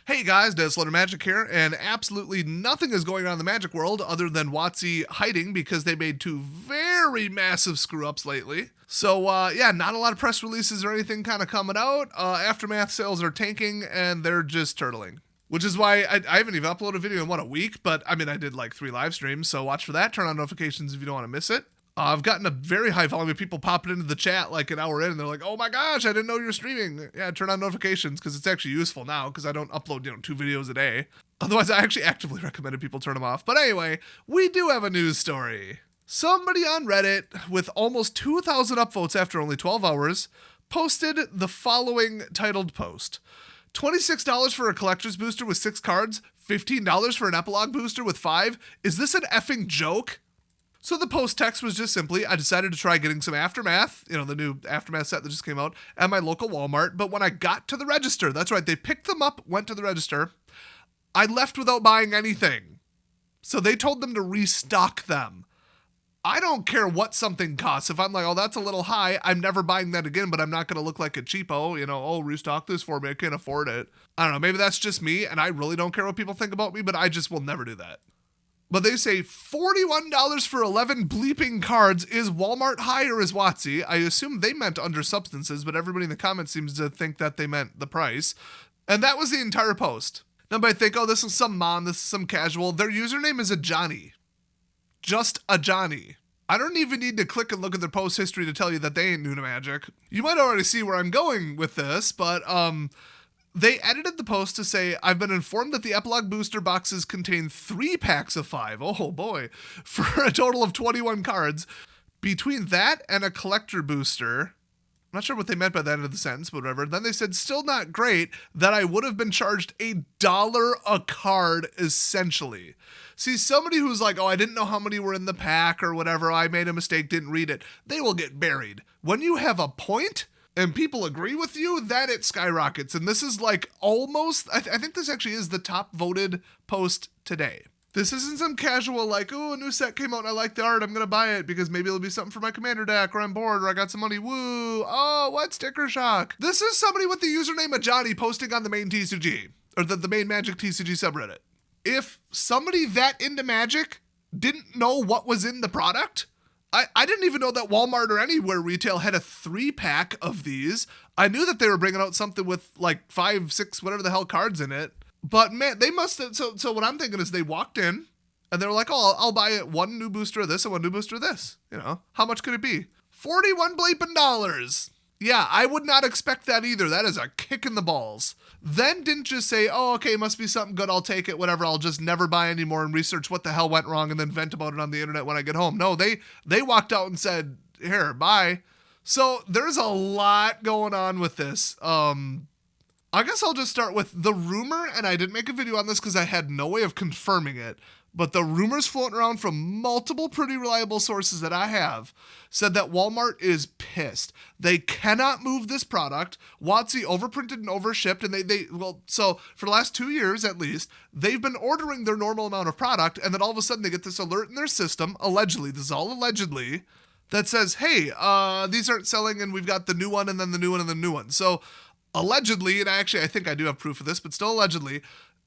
Hey guys, Deslutter Magic here, and absolutely nothing is going on in the Magic world other than WOTC hiding because they made two very massive screw-ups lately. So yeah, not a lot of press releases or anything kind of coming out. Aftermath sales are tanking, and they're just turtling. Which is why I haven't even uploaded a video in, a week? But, I mean, I did like 3 live streams, so watch for that. Turn on notifications if you don't want to miss it. I've gotten a very high volume of people popping into the chat like an hour in, and they're like, oh my gosh, I didn't know you were streaming. Yeah, turn on notifications, because it's actually useful now, because I don't upload, 2 videos a day. Otherwise, I actually actively recommended people turn them off. But anyway, we do have a news story. Somebody on Reddit, with almost 2,000 upvotes after only 12 hours, posted the following titled post. $26 for a collector's booster with 6 cards, $15 for an epilogue booster with 5. Is this an effing joke? So the post text was just simply, I decided to try getting some Aftermath, the new Aftermath set that just came out, at my local Walmart. But when I got to the register, that's right, they picked them up, went to the register, I left without buying anything. So they told them to restock them. I don't care what something costs. If I'm like, oh, that's a little high, I'm never buying that again, but I'm not going to look like a cheapo, oh, restock this for me, I can't afford it. I don't know, maybe that's just me, and I really don't care what people think about me, but I just will never do that. But they say $41 for 11 bleeping cards. Is Walmart high or is WOTC? I assume they meant under substances, but everybody in the comments seems to think that they meant the price. And that was the entire post. Now, I think, oh, this is some mom, this is some casual. Their username is a Johnny. Just a Johnny. I don't even need to click and look at their post history to tell you that they ain't new to Magic. You might already see where I'm going with this, but they edited the post to say, I've been informed that the epilogue booster boxes contain 3 packs of 5. Oh boy. For a total of 21 cards. Between that and a collector booster, I'm not sure what they meant by the end of the sentence, but whatever. Then they said, still not great, that I would have been charged $1 a card, essentially. See, somebody who's like, oh, I didn't know how many were in the pack or whatever, I made a mistake, didn't read it, they will get buried. When you have a point and people agree with you, that it skyrockets. And this is like almost, I think this actually is the top voted post today. This isn't some casual like, oh, a new set came out and I like the art, I'm going to buy it because maybe it'll be something for my commander deck, or I'm bored, or I got some money, woo, oh, what, sticker shock. This is somebody with the username of Johnny posting on the main TCG, or the main Magic TCG subreddit. If somebody that into Magic didn't know what was in the product, I didn't even know that Walmart or anywhere retail had a 3-pack of these. I knew that they were bringing out something with like 5, 6, whatever the hell cards in it. But man, they must have, so what I'm thinking is they walked in and they were like, oh, I'll buy it 1 new booster of this and 1 new booster of this. How much could it be? $41 bleeping dollars. Yeah, I would not expect that either. That is a kick in the balls. Then didn't just say, oh, okay, it must be something good, I'll take it, whatever, I'll just never buy anymore and research what the hell went wrong and then vent about it on the internet when I get home. No, they walked out and said, here, bye. So there's a lot going on with this. I guess I'll just start with the rumor, and I didn't make a video on this because I had no way of confirming it, but the rumors floating around from multiple pretty reliable sources that I have said that Walmart is pissed. They cannot move this product. WOTC overprinted and overshipped, and so for the last 2 years at least, they've been ordering their normal amount of product, and then all of a sudden they get this alert in their system, allegedly, this is all allegedly, that says, hey, these aren't selling, and we've got the new one, and then the new one, and the new one. So allegedly, and I think I do have proof of this, but still allegedly,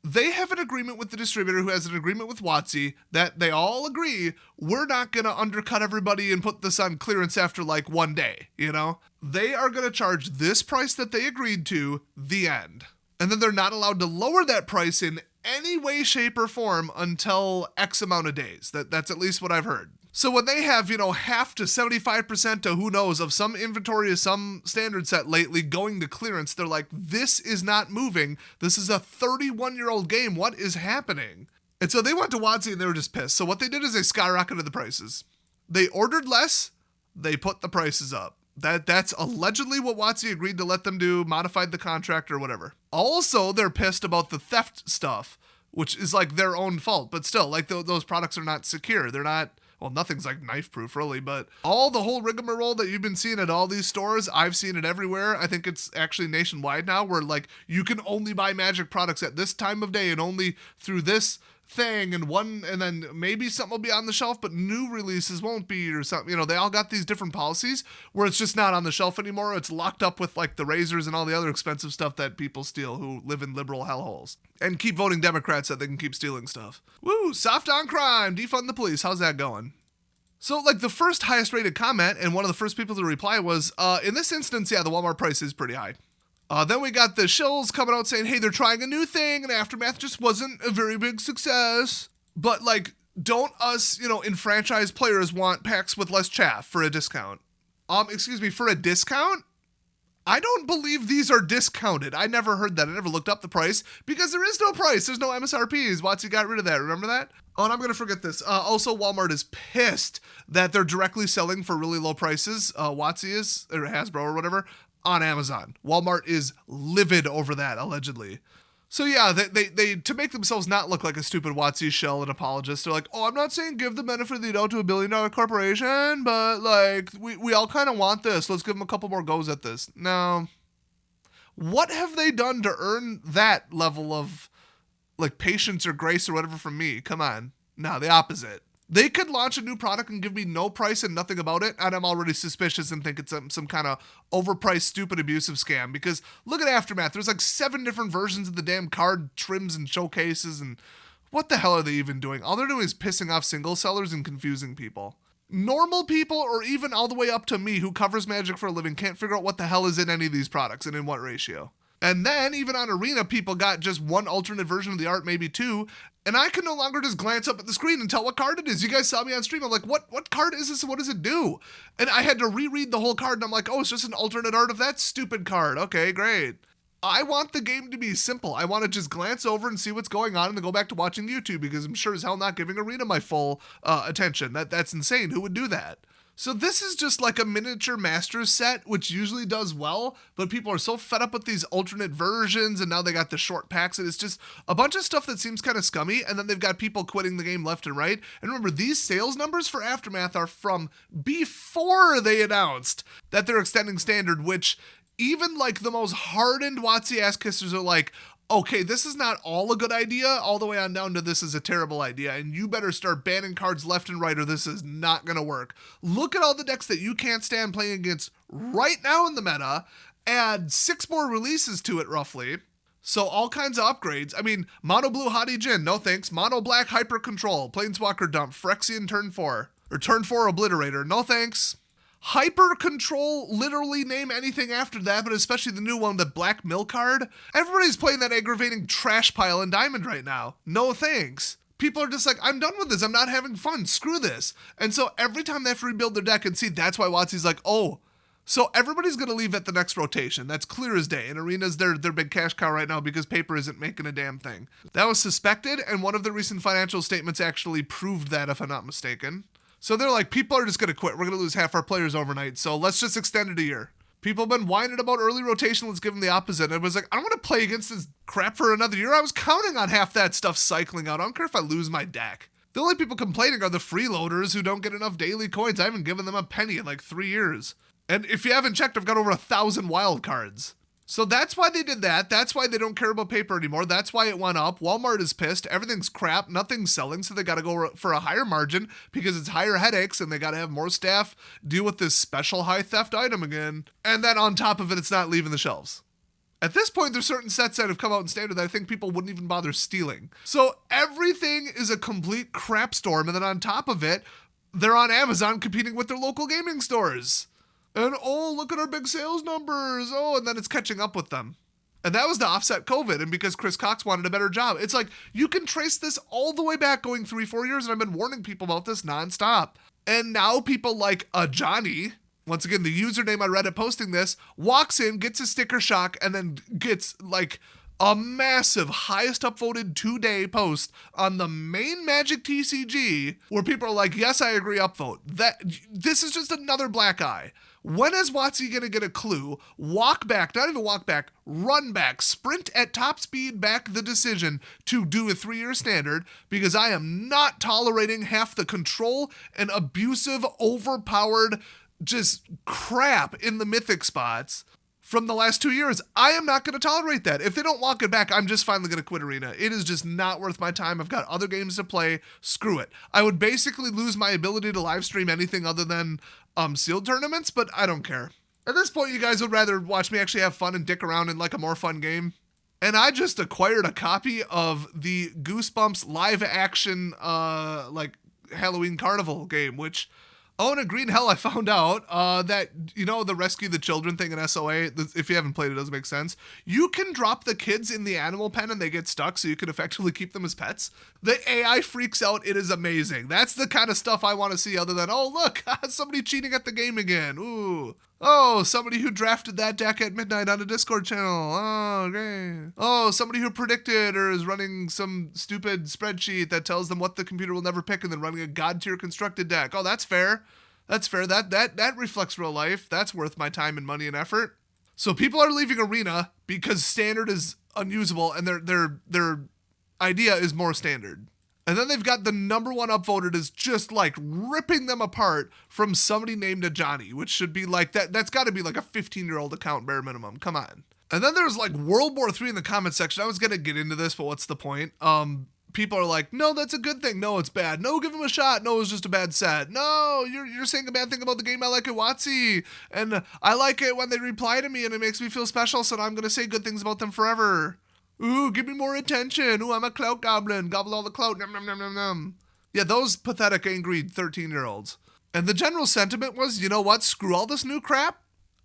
they have an agreement with the distributor who has an agreement with WOTC that they all agree we're not going to undercut everybody and put this on clearance after like 1 day, They are going to charge this price that they agreed to, the end. And then they're not allowed to lower that price in any way, shape, or form until X amount of days. That's at least what I've heard. So when they have, half to 75% to who knows of some inventory of some standard set lately going to clearance, they're like, this is not moving. This is a 31-year-old game. What is happening? And so they went to WOTC and they were just pissed. So what they did is they skyrocketed the prices. They ordered less. They put the prices up. That's allegedly what WOTC agreed to let them do, modified the contract or whatever. Also, they're pissed about the theft stuff, which is like their own fault. But still, like those products are not secure. They're not... Well, nothing's like knife proof really, but the whole rigmarole that you've been seeing at all these stores, I've seen it everywhere. I think it's actually nationwide now where like you can only buy Magic products at this time of day and only through this thing, and then maybe something will be on the shelf, but new releases won't be, or something. You know, they all got these different policies where it's just not on the shelf anymore. It's locked up with like the razors and all the other expensive stuff that people steal who live in liberal hellholes and keep voting Democrats so they can keep stealing stuff. Woo, soft on crime, defund the police. How's that going? So, like, the first highest rated comment and one of the first people to reply was, in this instance, yeah, the Walmart price is pretty high. Then we got the shills coming out saying, hey, they're trying a new thing and Aftermath just wasn't a very big success. But, like, don't us, enfranchised players want packs with less chaff for a discount? For a discount? I don't believe these are discounted. I never heard that. I never looked up the price because there is no price. There's no MSRPs. WOTC got rid of that. Remember that? Oh, and I'm going to forget this. Also, Walmart is pissed that they're directly selling for really low prices. WOTC is, or Hasbro or whatever, on Amazon. Walmart is livid over that, allegedly. So yeah, they to make themselves not look like a stupid WOTC shell and apologist, they're like, oh, I'm not saying give the benefit of the doubt to $1 billion corporation, but like, we all kind of want this. Let's give them a couple more goes at this. No. What have they done to earn that level of like patience or grace or whatever from me? Come on. No, the opposite. They could launch a new product and give me no price and nothing about it, and I'm already suspicious and think it's some kind of overpriced, stupid, abusive scam. Because look at Aftermath. There's like 7 different versions of the damn card trims and showcases, and what the hell are they even doing? All they're doing is pissing off single sellers and confusing people. Normal people, or even all the way up to me who covers Magic for a living, can't figure out what the hell is in any of these products and in what ratio. And then, even on Arena, people got just one alternate version of the art, maybe 2, and I can no longer just glance up at the screen and tell what card it is. You guys saw me on stream. I'm like, what card is this and what does it do? And I had to reread the whole card, and I'm like, oh, it's just an alternate art of that stupid card. Okay, great. I want the game to be simple. I want to just glance over and see what's going on and then go back to watching YouTube, because I'm sure as hell not giving Arena my full attention. That's insane. Who would do that? So this is just like a miniature Masters set, which usually does well, but people are so fed up with these alternate versions, and now they got the short packs, and it's just a bunch of stuff that seems kind of scummy, and then they've got people quitting the game left and right. And remember, these sales numbers for Aftermath are from before they announced that they're extending Standard, which even like the most hardened WOTC ass kissers are like, okay, this is not all a good idea, all the way on down to this is a terrible idea, and you better start banning cards left and right or this is not going to work. Look at all the decks that you can't stand playing against right now in the meta, add 6 more releases to it roughly, so all kinds of upgrades. I mean, Mono Blue Hottie Jin, no thanks. Mono Black Hyper Control, Planeswalker Dump, Phyrexian turn 4, or turn 4 Obliterator, no thanks. Hyper Control, literally name anything after that, but especially the new one, the Black Mill card. Everybody's playing that aggravating trash pile in Diamond right now. No thanks. People are just like, I'm done with this. I'm not having fun. Screw this. And so every time they have to rebuild their deck, and see, that's why WotC's like, oh, so everybody's going to leave at the next rotation. That's clear as day. And Arena's their big cash cow right now because paper isn't making a damn thing. That was suspected, and one of the recent financial statements actually proved that, if I'm not mistaken. So they're like, people are just going to quit. We're going to lose half our players overnight, so let's just extend it a year. People have been whining about early rotation. Let's give them the opposite. And it was like, I don't want to play against this crap for another year. I was counting on half that stuff cycling out. I don't care if I lose my deck. The only people complaining are the freeloaders who don't get enough daily coins. I haven't given them a penny in like 3 years. And if you haven't checked, I've got over 1,000 wild cards. So that's why they did that. That's why they don't care about paper anymore. That's why it went up. Walmart is pissed. Everything's crap. Nothing's selling. So they got to go for a higher margin because it's higher headaches, and they got to have more staff deal with this special high theft item again. And then on top of it, it's not leaving the shelves. At this point, there's certain sets that have come out in Standard that I think people wouldn't even bother stealing. So everything is a complete crap storm. And then on top of it, they're on Amazon competing with their local gaming stores. And oh, look at our big sales numbers. Oh, and then it's catching up with them. And that was to offset COVID, and because Chris Cox wanted a better job. It's like, you can trace this all the way back going 3-4 years, and I've been warning people about this nonstop. And now people like Johnny, once again, the username I read at posting this, walks in, gets a sticker shock, and then gets like a massive highest upvoted 2-day post on the main Magic TCG where people are like, yes, I agree, upvote. This is just another black eye. When is WotC going to get a clue, walk back, not even walk back, run back, sprint at top speed back the decision to do a 3-year standard, because I am not tolerating half the control and abusive, overpowered, just crap in the mythic spots from the last 2 years. I am not going to tolerate that. If they don't walk it back, I'm just finally going to quit Arena. It is just not worth my time. I've got other games to play. Screw it. I would basically lose my ability to live stream anything other than sealed tournaments, but I don't care. At this point, you guys would rather watch me actually have fun and dick around in like a more fun game. And I just acquired a copy of the Goosebumps live action like Halloween Carnival game, which, oh, in a green hell, I found out that, you know, the Rescue the Children thing in SOA, if you haven't played it, doesn't make sense. You can drop the kids in the animal pen and they get stuck, so you can effectively keep them as pets. The AI freaks out. It is amazing. That's the kind of stuff I want to see, other than, oh, look, somebody cheating at the game again. Ooh. Oh, somebody who drafted that deck at midnight on a Discord channel. Oh, great. Oh, somebody who predicted or is running some stupid spreadsheet that tells them what the computer will never pick and then running a god tier constructed deck. Oh, that's fair. That's fair. That reflects real life. That's worth my time and money and effort. So people are leaving Arena because standard is unusable and their idea is more standard. And then they've got the number one upvoted is just like ripping them apart from somebody named a Johnny, which should be like that's got to be like a 15-year-old account bare minimum. Come on. And then there's like World War III in the comment section. I was going to get into this, but what's the point? People are like, no, that's a good thing. No, it's bad. No, give him a shot. No, it's just a bad set. No, you're saying a bad thing about the game I like at WOTC. And I like it when they reply to me and it makes me feel special, so I'm going to say good things about them forever. Ooh, give me more attention. Ooh, I'm a clout goblin. Gobble all the clout. Nom, nom, nom, nom, nom. Yeah, those pathetic, angry 13-year-olds. And the general sentiment was, you know what? Screw all this new crap.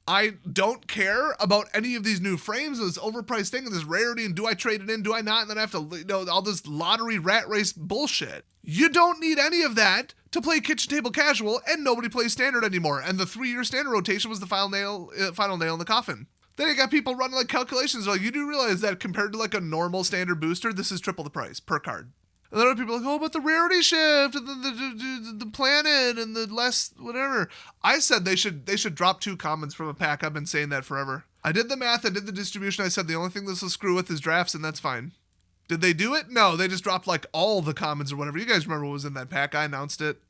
I don't care about any of these new frames, this overpriced thing, and this rarity, and do I trade it in, do I not? And then I have to, you know, all this lottery rat race bullshit. You don't need any of that to play kitchen table casual, and nobody plays standard anymore. And the 3-year standard rotation was the final nail in the coffin. Then you got people running like calculations. Like, you do realize that compared to like a normal standard booster, this is triple the price per card. And then other people are like, oh, but the rarity shift and the planet and the less whatever. I said they should drop 2 commons from a pack. I've been saying that forever. I did the math. I did the distribution. I said the only thing this will screw with is drafts, and that's fine. Did they do it? No, they just dropped like all the commons or whatever. You guys remember what was in that pack? I announced it.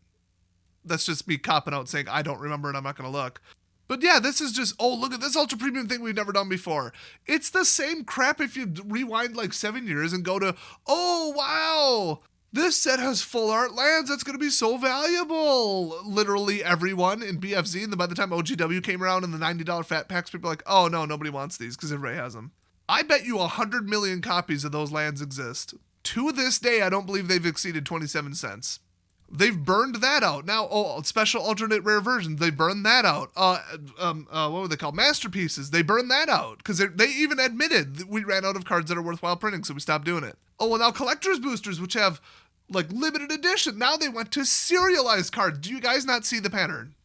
That's just me copping out saying I don't remember and I'm not going to look. But yeah, this is just, oh, look at this ultra premium thing we've never done before. It's the same crap if you rewind like 7 years and go to, oh, wow, this set has full art lands. That's going to be so valuable. Literally everyone in BFZ. And then by the time OGW came around and the $90 fat packs, people are like, oh, no, nobody wants these because everybody has them. I bet you 100 million copies of those lands exist. To this day, I don't believe they've exceeded 27 cents. They've burned that out. Now, special alternate rare versions, they burned that out. What were they called? Masterpieces, they burned that out. Because they even admitted that we ran out of cards that are worthwhile printing, so we stopped doing it. Oh, well, now collector's boosters, which have, like, limited edition. Now they went to serialized cards. Do you guys not see the pattern?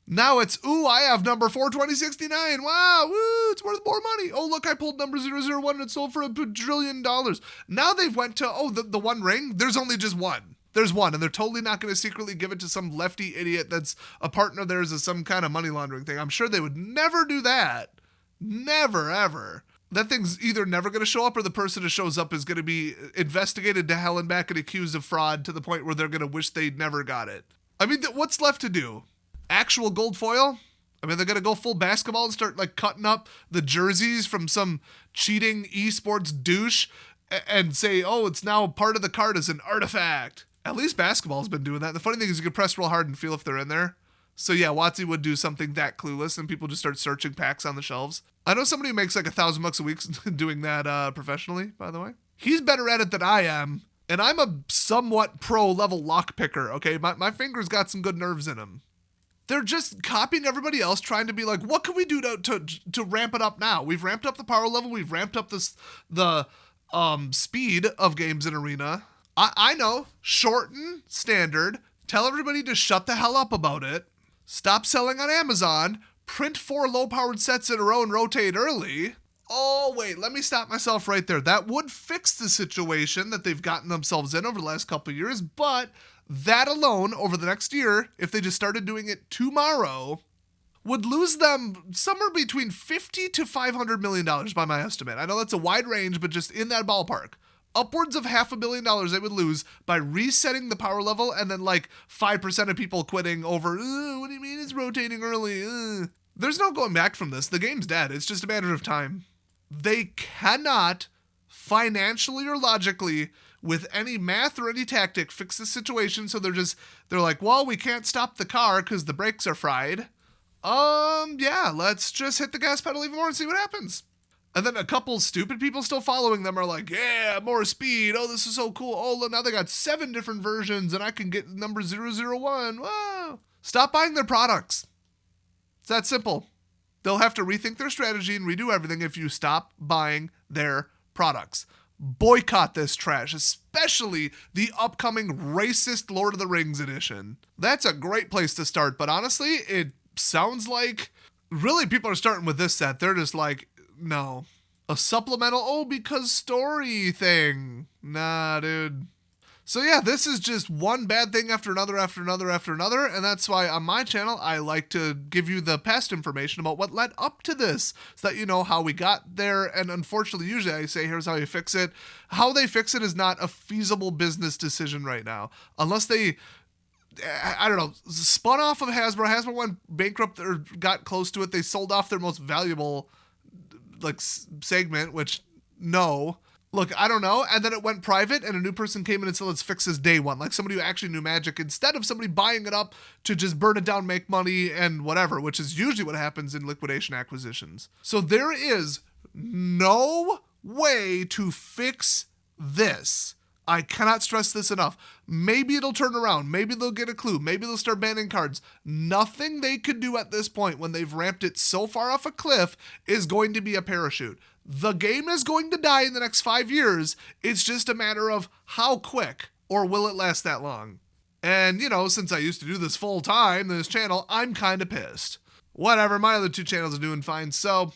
Now it's, ooh, I have number 42069. Wow, woo, it's worth more money. Oh, look, I pulled number 001 and it sold for $1 bajillion. Now they've went to, the one ring, there's only just one. There's one, and they're totally not going to secretly give it to some lefty idiot that's a partner of theirs as some kind of money laundering thing. I'm sure they would never do that. Never, ever. That thing's either never going to show up or the person who shows up is going to be investigated to hell and back and accused of fraud to the point where they're going to wish they never got it. I mean, what's left to do? Actual gold foil? I mean, they're going to go full basketball and start like cutting up the jerseys from some cheating esports douche and say, oh, it's now part of the card as an artifact. At least basketball's been doing that. The funny thing is you can press real hard and feel if they're in there. So yeah, WotC would do something that clueless and people just start searching packs on the shelves. I know somebody who makes like $1,000 a week doing that professionally, by the way. He's better at it than I am. And I'm a somewhat pro level lock picker, okay? My finger's got some good nerves in them. They're just copying everybody else, trying to be like, what can we do to ramp it up now? We've ramped up the power level. We've ramped up the speed of games in Arena. I know, shorten standard, tell everybody to shut the hell up about it, stop selling on Amazon, print 4 low-powered sets in a row and rotate early. Oh, wait, let me stop myself right there. That would fix the situation that they've gotten themselves in over the last couple of years, but that alone, over the next year, if they just started doing it tomorrow, would lose them somewhere between $50 to $500 million by my estimate. I know that's a wide range, but just in that ballpark. Upwards of $500 million they would lose by resetting the power level and then like 5% of people quitting over, what do you mean it's rotating early? There's no going back from this. The game's dead. It's just a matter of time. They cannot financially or logically, with any math or any tactic, fix the situation. So they're like, well, we can't stop the car because the brakes are fried. Yeah, let's just hit the gas pedal even more and see what happens. And then a couple stupid people still following them are like, yeah, more speed. Oh, this is so cool. Oh, look, now they got 7 different versions and I can get number 001. Whoa. Stop buying their products. It's that simple. They'll have to rethink their strategy and redo everything if you stop buying their products. Boycott this trash, especially the upcoming racist Lord of the Rings edition. That's a great place to start, but honestly, it sounds like really people are starting with this set. They're just like, no. A supplemental, because story thing. Nah, dude. So yeah, this is just one bad thing after another, and that's why on my channel, I like to give you the past information about what led up to this, so that you know how we got there, and unfortunately, usually I say, here's how you fix it. How they fix it is not a feasible business decision right now, unless they, I don't know, spun off of Hasbro. Hasbro went bankrupt or got close to it. They sold off their most valuable, segment, which, no. Look, I don't know. And then it went private and a new person came in and said, let's fix this day one. Like somebody who actually knew Magic, instead of somebody buying it up to just burn it down, make money and whatever, which is usually what happens in liquidation acquisitions. So there is no way to fix this. I cannot stress this enough. Maybe it'll turn around. Maybe they'll get a clue. Maybe they'll start banning cards. Nothing they could do at this point when they've ramped it so far off a cliff is going to be a parachute. The game is going to die in the next 5 years. It's just a matter of how quick, or will it last that long? And, since I used to do this full time, this channel, I'm kind of pissed. Whatever, my other 2 channels are doing fine, so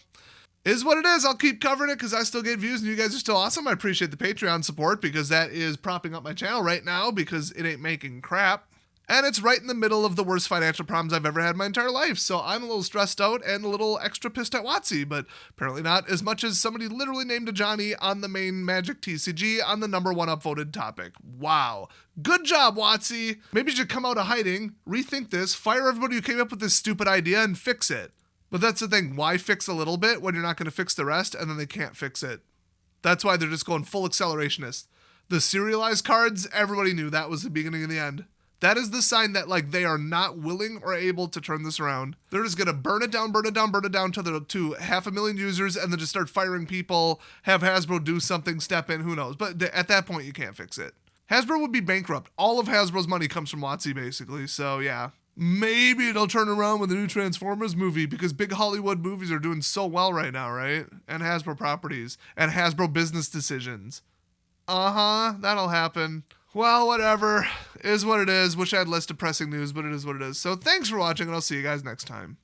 is what it is. I'll keep covering it because I still get views and you guys are still awesome. I appreciate the Patreon support because that is propping up my channel right now because it ain't making crap. And it's right in the middle of the worst financial problems I've ever had in my entire life. So I'm a little stressed out and a little extra pissed at WOTC, but apparently not as much as somebody literally named a Johnny on the main Magic TCG on the number 1 upvoted topic. Wow. Good job, WOTC. Maybe you should come out of hiding, rethink this, fire everybody who came up with this stupid idea and fix it. But that's the thing. Why fix a little bit when you're not going to fix the rest and then they can't fix it? That's why they're just going full accelerationist. The serialized cards, everybody knew that was the beginning and the end. That is the sign that they are not willing or able to turn this around. They're just going to burn it down to 500,000 users and then just start firing people, have Hasbro do something, step in, who knows. But at that point, you can't fix it. Hasbro would be bankrupt. All of Hasbro's money comes from WOTC, basically. So, yeah. Maybe it'll turn around with the new Transformers movie because big Hollywood movies are doing so well right now, right? And Hasbro properties and Hasbro business decisions. That'll happen. Well, whatever. Is what it is. Wish I had less depressing news, but it is what it is. So thanks for watching, and I'll see you guys next time.